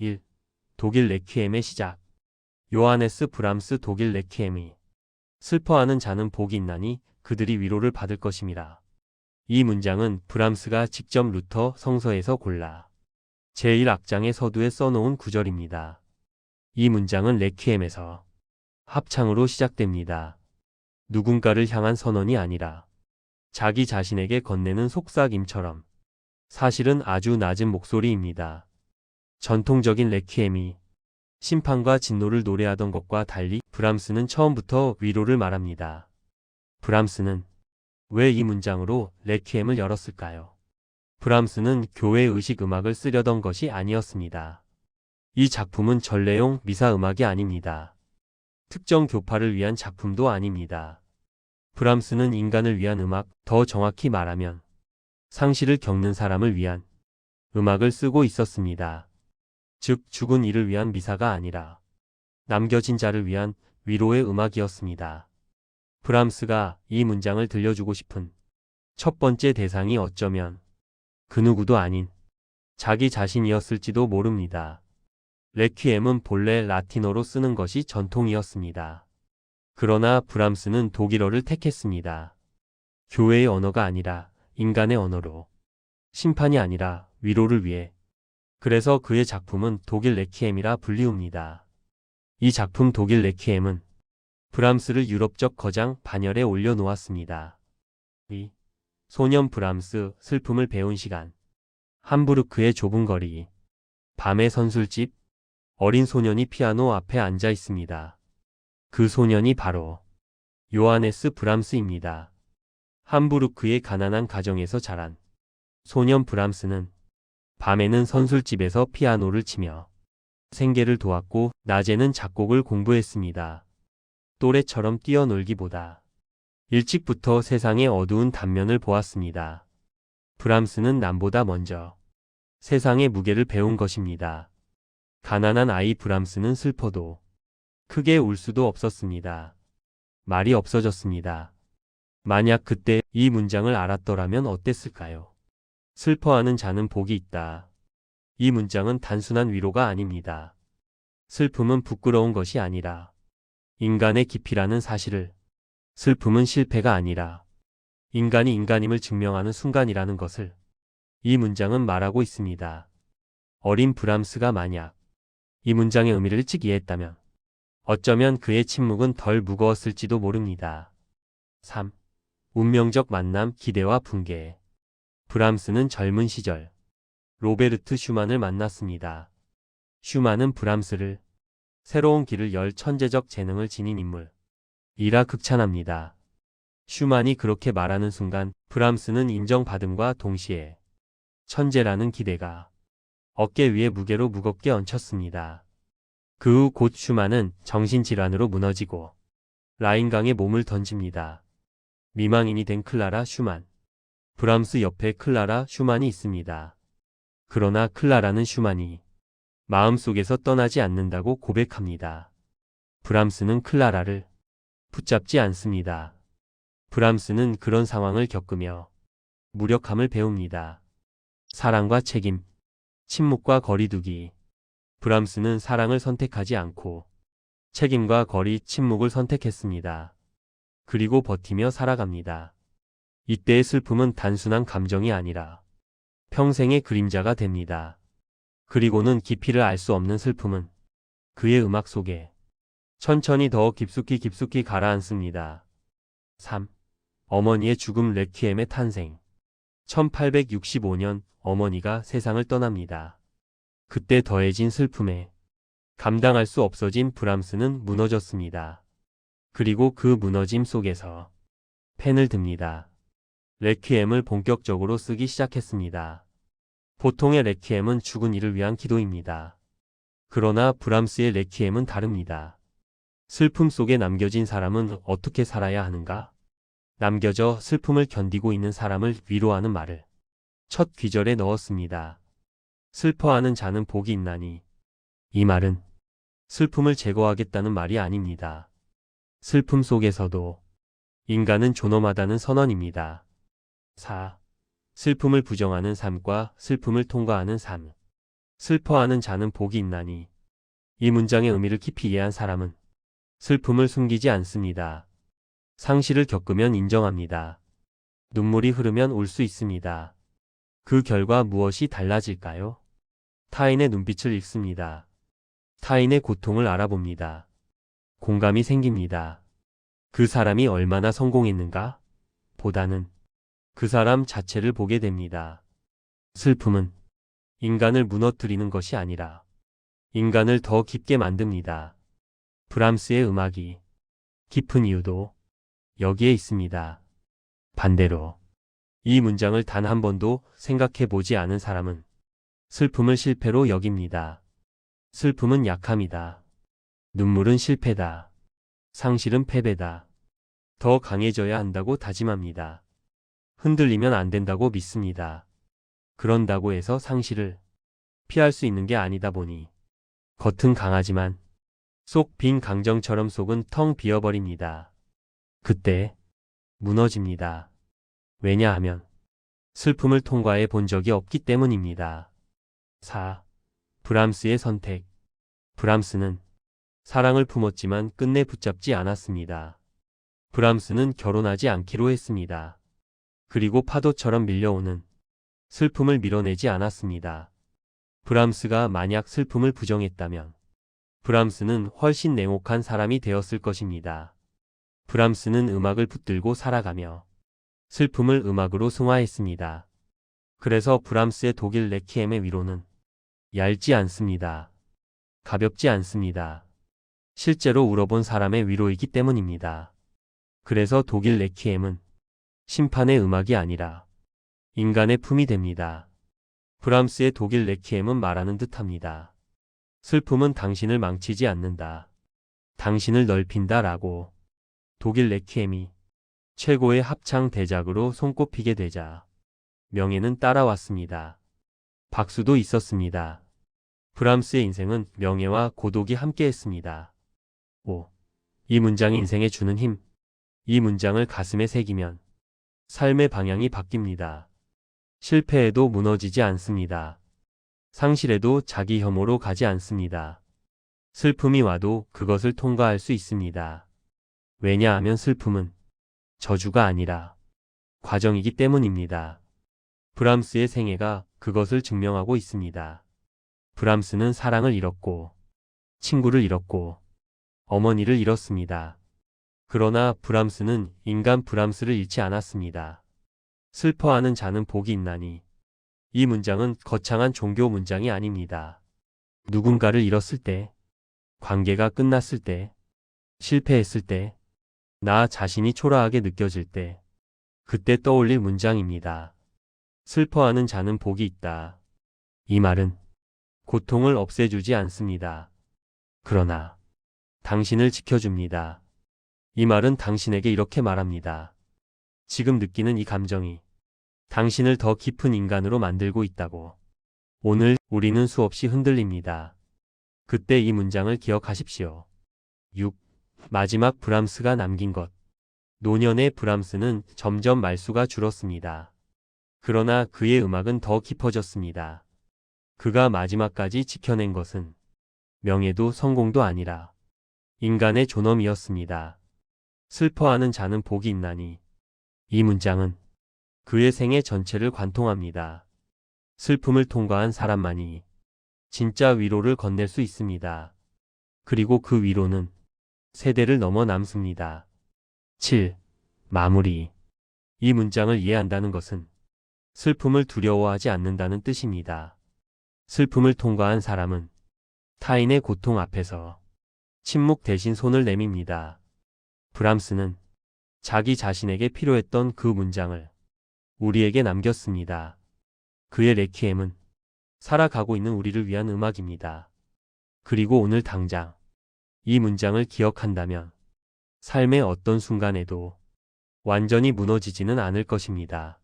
1. 독일 레퀴엠의 시작. 요하네스 브람스 독일 레퀴엠이 슬퍼하는 자는 복이 있나니 그들이 위로를 받을 것임이라. 이 문장은 브람스가 직접 루터 성서에서 골라 제1악장의 서두에 써놓은 구절입니다. 이 문장은 레퀴엠에서 합창으로 시작됩니다. 누군가를 향한 선언이 아니라 자기 자신에게 건네는 속삭임처럼 사실은 아주 낮은 목소리입니다. 전통적인 레퀴엠이 심판과 진노를 노래하던 것과 달리 브람스는 처음부터 위로를 말합니다. 브람스는 왜 이 문장으로 레퀴엠을 열었을까요? 브람스는 교회 의식 음악을 쓰려던 것이 아니었습니다. 이 작품은 전래용 미사 음악이 아닙니다. 특정 교파를 위한 작품도 아닙니다. 브람스는 인간을 위한 음악, 더 정확히 말하면 상실을 겪는 사람을 위한 음악을 쓰고 있었습니다. 즉 죽은 이를 위한 미사가 아니라 남겨진 자를 위한 위로의 음악이었습니다. 브람스가 이 문장을 들려주고 싶은 첫 번째 대상이 어쩌면 그 누구도 아닌 자기 자신이었을지도 모릅니다. 레퀴엠은 본래 라틴어로 쓰는 것이 전통이었습니다. 그러나 브람스는 독일어를 택했습니다. 교회의 언어가 아니라 인간의 언어로, 심판이 아니라 위로를 위해. 그래서 그의 작품은 독일 레퀴엠이라 불리웁니다. 이 작품 독일 레퀴엠은 브람스를 유럽적 거장 반열에 올려놓았습니다. 소년 브람스 슬픔을 배운 시간. 함부르크의 좁은 거리. 밤의 선술집. 어린 소년이 피아노 앞에 앉아 있습니다. 그 소년이 바로 요하네스 브람스입니다. 함부르크의 가난한 가정에서 자란 소년 브람스는 밤에는 선술집에서 피아노를 치며 생계를 도왔고 낮에는 작곡을 공부했습니다. 또래처럼 뛰어놀기보다 일찍부터 세상의 어두운 단면을 보았습니다. 브람스는 남보다 먼저 세상의 무게를 배운 것입니다. 가난한 아이 브람스는 슬퍼도 크게 울 수도 없었습니다. 말이 없어졌습니다. 만약 그때 이 문장을 알았더라면 어땠을까요? 슬퍼하는 자는 복이 있다. 이 문장은 단순한 위로가 아닙니다. 슬픔은 부끄러운 것이 아니라 인간의 깊이라는 사실을, 슬픔은 실패가 아니라 인간이 인간임을 증명하는 순간이라는 것을 이 문장은 말하고 있습니다. 어린 브람스가 만약 이 문장의 의미를 일찍 이해했다면 어쩌면 그의 침묵은 덜 무거웠을지도 모릅니다. 3. 운명적 만남, 기대와 붕괴. 브람스는 젊은 시절 로베르트 슈만을 만났습니다. 슈만은 브람스를 새로운 길을 열 천재적 재능을 지닌 인물이라 극찬합니다. 슈만이 그렇게 말하는 순간 브람스는 인정받음과 동시에 천재라는 기대가 어깨 위에 무게로 무겁게 얹혔습니다. 그 후 곧 슈만은 정신질환으로 무너지고 라인강에 몸을 던집니다. 미망인이 된 클라라 슈만. 브람스 옆에 클라라 슈만이 있습니다. 그러나 클라라는 슈만이 마음속에서 떠나지 않는다고 고백합니다. 브람스는 클라라를 붙잡지 않습니다. 브람스는 그런 상황을 겪으며 무력함을 배웁니다. 사랑과 책임, 침묵과 거리두기. 브람스는 사랑을 선택하지 않고 책임과 거리, 침묵을 선택했습니다. 그리고 버티며 살아갑니다. 이때의 슬픔은 단순한 감정이 아니라 평생의 그림자가 됩니다. 그리고는 깊이를 알 수 없는 슬픔은 그의 음악 속에 천천히 더 깊숙이 가라앉습니다. 3. 어머니의 죽음, 레퀴엠의 탄생. 1865년 어머니가 세상을 떠납니다. 그때 더해진 슬픔에 감당할 수 없어진 브람스는 무너졌습니다. 그리고 그 무너짐 속에서 펜을 듭니다. 레퀴엠을 본격적으로 쓰기 시작했습니다. 보통의 레퀴엠은 죽은 이를 위한 기도입니다. 그러나 브람스의 레퀴엠은 다릅니다. 슬픔 속에 남겨진 사람은 어떻게 살아야 하는가? 남겨져 슬픔을 견디고 있는 사람을 위로하는 말을 첫 귀절에 넣었습니다. 슬퍼하는 자는 복이 있나니. 이 말은 슬픔을 제거하겠다는 말이 아닙니다. 슬픔 속에서도 인간은 존엄하다는 선언입니다. 4. 슬픔을 부정하는 삶과 슬픔을 통과하는 삶. 슬퍼하는 자는 복이 있나니. 이 문장의 의미를 깊이 이해한 사람은 슬픔을 숨기지 않습니다. 상실을 겪으면 인정합니다. 눈물이 흐르면 울 수 있습니다. 그 결과 무엇이 달라질까요? 타인의 눈빛을 읽습니다. 타인의 고통을 알아봅니다. 공감이 생깁니다. 그 사람이 얼마나 성공했는가? 보다는 그 사람 자체를 보게 됩니다. 슬픔은 인간을 무너뜨리는 것이 아니라 인간을 더 깊게 만듭니다. 브람스의 음악이 깊은 이유도 여기에 있습니다. 반대로 이 문장을 단 한 번도 생각해 보지 않은 사람은 슬픔을 실패로 여깁니다. 슬픔은 약함이다. 눈물은 실패다. 상실은 패배다. 더 강해져야 한다고 다짐합니다. 흔들리면 안 된다고 믿습니다. 그런다고 해서 상실을 피할 수 있는 게 아니다 보니 겉은 강하지만 속 빈 강정처럼 속은 텅 비어버립니다. 그때 무너집니다. 왜냐하면 슬픔을 통과해 본 적이 없기 때문입니다. 4. 브람스의 선택. 브람스는 사랑을 품었지만 끝내 붙잡지 않았습니다. 브람스는 결혼하지 않기로 했습니다. 그리고 파도처럼 밀려오는 슬픔을 밀어내지 않았습니다. 브람스가 만약 슬픔을 부정했다면 브람스는 훨씬 냉혹한 사람이 되었을 것입니다. 브람스는 음악을 붙들고 살아가며 슬픔을 음악으로 승화했습니다. 그래서 브람스의 독일 레퀴엠의 위로는 얇지 않습니다. 가볍지 않습니다. 실제로 울어본 사람의 위로이기 때문입니다. 그래서 독일 레퀴엠은 심판의 음악이 아니라 인간의 품이 됩니다. 브람스의 독일 레퀴엠은 말하는 듯합니다. 슬픔은 당신을 망치지 않는다. 당신을 넓힌다 라고. 독일 레퀴엠이 최고의 합창 대작으로 손꼽히게 되자 명예는 따라왔습니다. 박수도 있었습니다. 브람스의 인생은 명예와 고독이 함께했습니다. 5. 이 문장이 인생에 주는 힘. 이 문장을 가슴에 새기면 삶의 방향이 바뀝니다. 실패해도 무너지지 않습니다. 상실해도 자기 혐오로 가지 않습니다. 슬픔이 와도 그것을 통과할 수 있습니다. 왜냐하면 슬픔은 저주가 아니라 과정이기 때문입니다. 브람스의 생애가 그것을 증명하고 있습니다. 브람스는 사랑을 잃었고, 친구를 잃었고, 어머니를 잃었습니다. 그러나 브람스는 인간 브람스를 잃지 않았습니다. 슬퍼하는 자는 복이 있나니. 이 문장은 거창한 종교 문장이 아닙니다. 누군가를 잃었을 때, 관계가 끝났을 때, 실패했을 때, 나 자신이 초라하게 느껴질 때, 그때 떠올릴 문장입니다. 슬퍼하는 자는 복이 있다. 이 말은 고통을 없애주지 않습니다. 그러나 당신을 지켜줍니다. 이 말은 당신에게 이렇게 말합니다. 지금 느끼는 이 감정이 당신을 더 깊은 인간으로 만들고 있다고. 오늘 우리는 수없이 흔들립니다. 그때 이 문장을 기억하십시오. 6. 마지막 브람스가 남긴 것. 노년의 브람스는 점점 말수가 줄었습니다. 그러나 그의 음악은 더 깊어졌습니다. 그가 마지막까지 지켜낸 것은 명예도 성공도 아니라 인간의 존엄이었습니다. 슬퍼하는 자는 복이 있나니. 이 문장은 그의 생애 전체를 관통합니다. 슬픔을 통과한 사람만이 진짜 위로를 건넬 수 있습니다. 그리고 그 위로는 세대를 넘어 남습니다. 7. 마무리. 이 문장을 이해한다는 것은 슬픔을 두려워하지 않는다는 뜻입니다. 슬픔을 통과한 사람은 타인의 고통 앞에서 침묵 대신 손을 내밉니다. 브람스는 자기 자신에게 필요했던 그 문장을 우리에게 남겼습니다. 그의 레퀴엠은 살아가고 있는 우리를 위한 음악입니다. 그리고 오늘 당장 이 문장을 기억한다면 삶의 어떤 순간에도 완전히 무너지지는 않을 것입니다.